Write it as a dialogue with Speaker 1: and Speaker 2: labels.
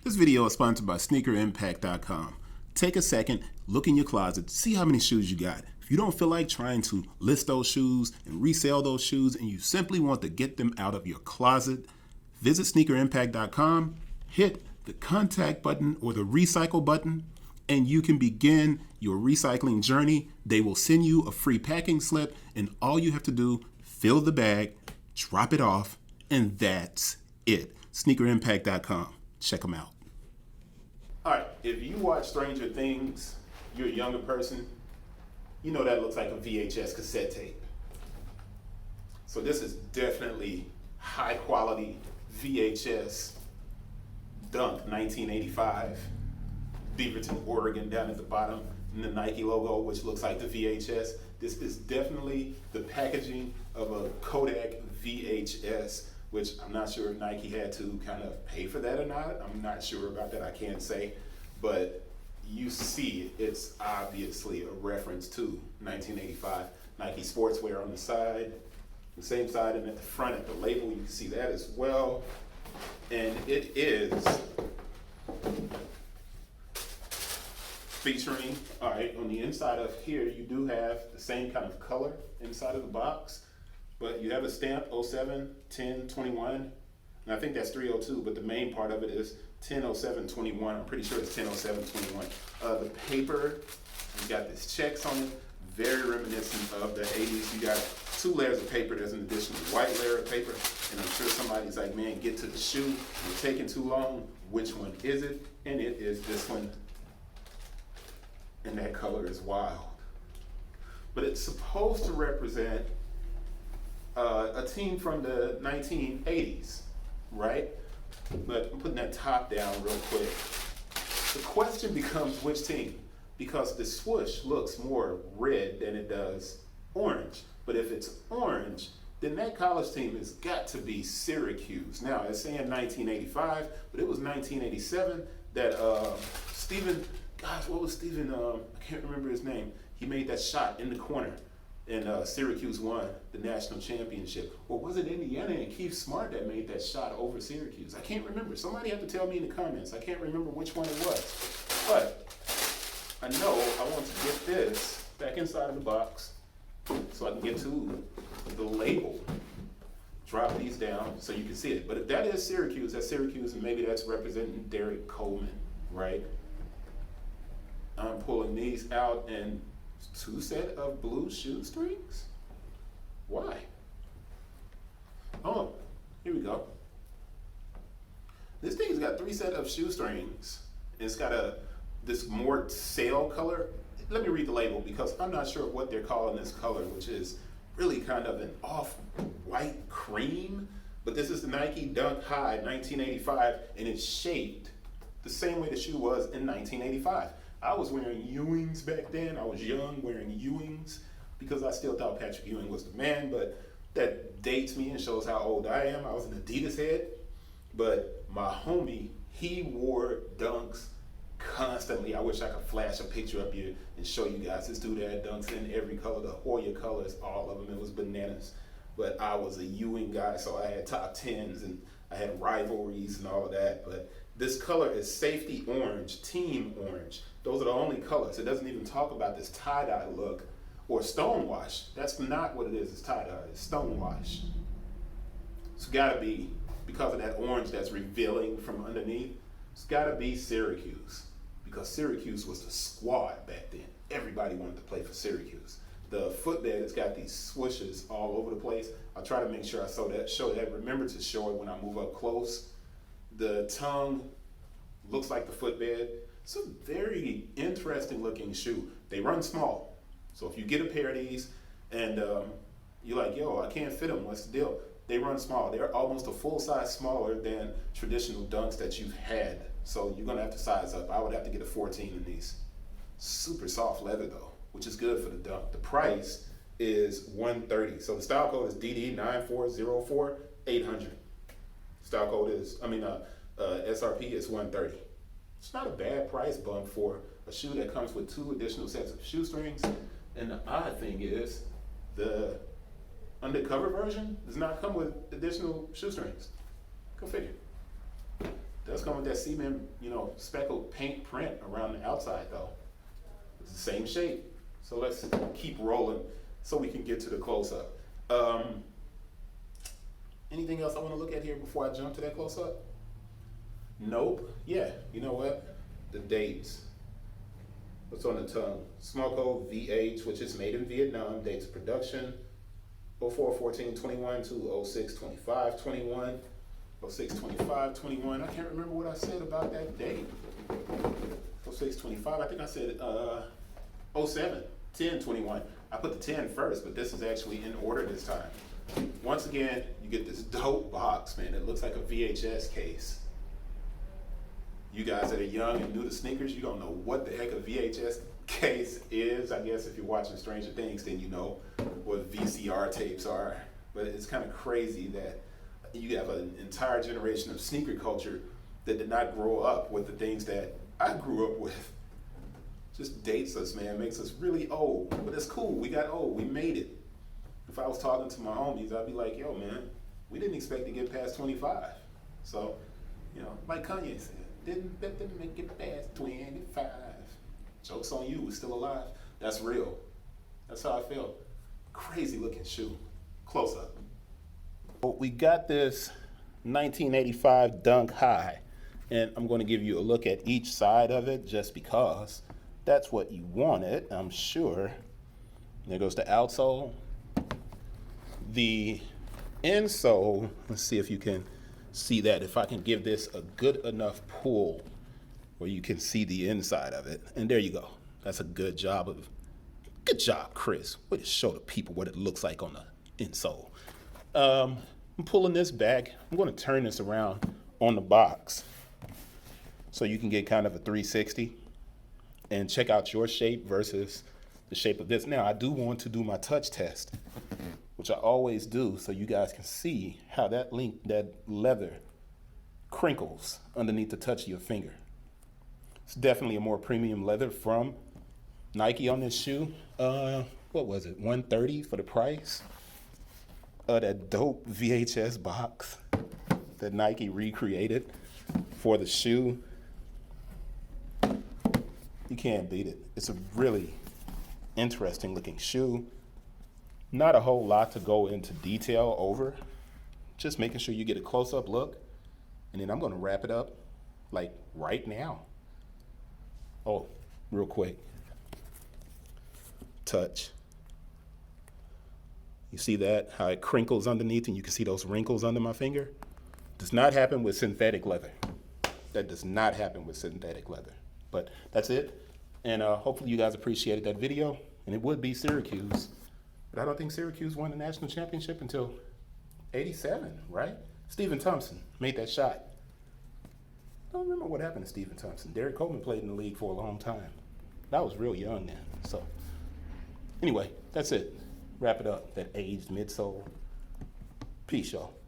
Speaker 1: This video is sponsored by sneakerimpact.com. Take a second, look in your closet, see how many shoes you got. If you don't feel like trying to list those shoes and resell those shoes and you simply want to get them out of your closet, visit sneakerimpact.com, hit the contact button or the recycle button, and you can begin your recycling journey. They will send you a free packing slip, and all you have to do, fill the bag, drop it off, and that's it. Sneakerimpact.com. Check them out. All right, if you watch Stranger Things, you're a younger person, you know that looks like a VHS cassette tape. So this is definitely high quality VHS Dunk 1985, Beaverton, Oregon down at the bottom, and the Nike logo, which looks like the VHS. This is definitely the packaging of a Kodak VHS, which I'm not sure if Nike had to kind of pay for that or not. I'm not sure about that, I can't say. But you see it's obviously a reference to 1985. Nike sportswear on the side, the same side, and at the front at the label, you can see that as well. And it is featuring, all right, on the inside of here, you do have the same kind of color inside of the box. But you have a stamp 07, 10, 21, and I think that's 302, but the main part of it is 10, 07, 21. I'm pretty sure it's 10, 07, 21. The paper, you got these checks on it, very reminiscent of the 80s. You got 2 layers of paper. There's an additional white layer of paper, and I'm sure somebody's like, man, get to the shoe. You're taking too long. Which one is it? And it is this one, and that color is wild. But it's supposed to represent a team from the 1980s, right? But I'm putting that top down real quick. The question becomes which team? Because the swoosh looks more red than it does orange. But if it's orange, then that college team has got to be Syracuse. Now, it's saying 1985, but it was 1987 that Stephen, gosh, what was Stephen? I can't remember his name. He made that shot in the corner. And Syracuse won the national championship. Or was it Indiana and Keith Smart that made that shot over Syracuse? I can't remember. Somebody have to tell me in the comments. I can't remember which one it was. But I know I want to get this back inside of the box so I can get to the label. Drop these down so you can see it. But if that is Syracuse, that's Syracuse, and maybe that's representing Derek Coleman, right? I'm pulling these out, and 2 set of blue shoestrings? Why? Oh, here we go. This thing's got 3 set of shoestrings. It's got this more sail color. Let me read the label because I'm not sure what they're calling this color, which is really kind of an off-white cream. But this is the Nike Dunk High 1985, and it's shaped the same way the shoe was in 1985. I was wearing Ewings back then. I was young wearing Ewings because I still thought Patrick Ewing was the man, but that dates me and shows how old I am. I was an Adidas head, but my homie, he wore Dunks constantly. I wish I could flash a picture up here and show you guys. This dude had Dunks in every color, the Hoya colors, all of them. It was bananas. But I was a Ewing guy, so I had top 10s and I had rivalries and all of that. But this color is safety orange, team orange. Those are the only colors. It doesn't even talk about this tie-dye look or stonewash. That's not what it is. It's tie-dye. It's stonewash. It's got to be, because of that orange that's revealing from underneath, it's got to be Syracuse, because Syracuse was the squad back then. Everybody wanted to play for Syracuse. The footbed has got these swooshes all over the place. I'll try to make sure I show that. Remember to show it when I move up close. The tongue looks like the footbed. It's a very interesting looking shoe. They run small. So if you get a pair of these and you're like, yo, I can't fit them, what's the deal? They run small. They're almost a full size smaller than traditional Dunks that you've had. So you're gonna have to size up. I would have to get a 14 in these. Super soft leather though, which is good for the Dunk. The price is $130. So the style code is DD9404-800. Style code is, SRP is $130. It's not a bad price bump for a shoe that comes with 2 additional sets of shoestrings. And the odd thing is, the undercover version does not come with additional shoestrings. Go figure. Does come with that cement, speckled paint print around the outside though. It's the same shape. So let's keep rolling so we can get to the close-up. Anything else I want to look at here before I jump to that close-up? Nope. Yeah, you know what? The dates. What's on the tongue? Small code VH, which is made in Vietnam. Dates of production 04-14-21 to 06-25-21. 06-25-21. I can't remember what I said about that date. 06-25. I think I said 07-10-21. I put the 10 first, but this is actually in order this time. Once again, you get this dope box, man. It looks like a VHS case. You guys that are young and new to sneakers, you don't know what the heck a VHS case is. I guess if you're watching Stranger Things, then you know what VCR tapes are. But it's kind of crazy that you have an entire generation of sneaker culture that did not grow up with the things that I grew up with. Just dates us, man, makes us really old. But it's cool, we got old, we made it. If I was talking to my homies, I'd be like, yo, man, we didn't expect to get past 25. So, like Kanye said, didn't expect to make it past 25. Joke's on you, we're still alive. That's real. That's how I feel. Crazy looking shoe. Close up. We got this 1985 Dunk High, and I'm going to give you a look at each side of it just because that's what you wanted, I'm sure. There goes the outsole. The insole, let's see if you can see that, if I can give this a good enough pull where you can see the inside of it. And there you go. That's a good job, Chris. Way to show the people what it looks like on the insole. I'm pulling this back. I'm going to turn this around on the box so you can get kind of a 360 and check out your shape versus the shape of this. Now, I do want to do my touch test, which I always do, so you guys can see how that leather crinkles underneath the touch of your finger. It's definitely a more premium leather from Nike on this shoe. What was it, $130 for the price of that dope VHS box that Nike recreated for the shoe? You can't beat it. It's a really interesting looking shoe. Not a whole lot to go into detail over. Just making sure you get a close-up look. And then I'm going to wrap it up like right now. Oh, real quick. Touch. You see that? How it crinkles underneath and you can see those wrinkles under my finger? Does not happen with synthetic leather. That does not happen with synthetic leather. But that's it. And hopefully you guys appreciated that video. And it would be Syracuse. But I don't think Syracuse won the national championship until '87, right? Stephen Thompson made that shot. I don't remember what happened to Stephen Thompson. Derek Coleman played in the league for a long time. I was real young then. So anyway, that's it. Wrap it up. That aged midsole. Peace, y'all.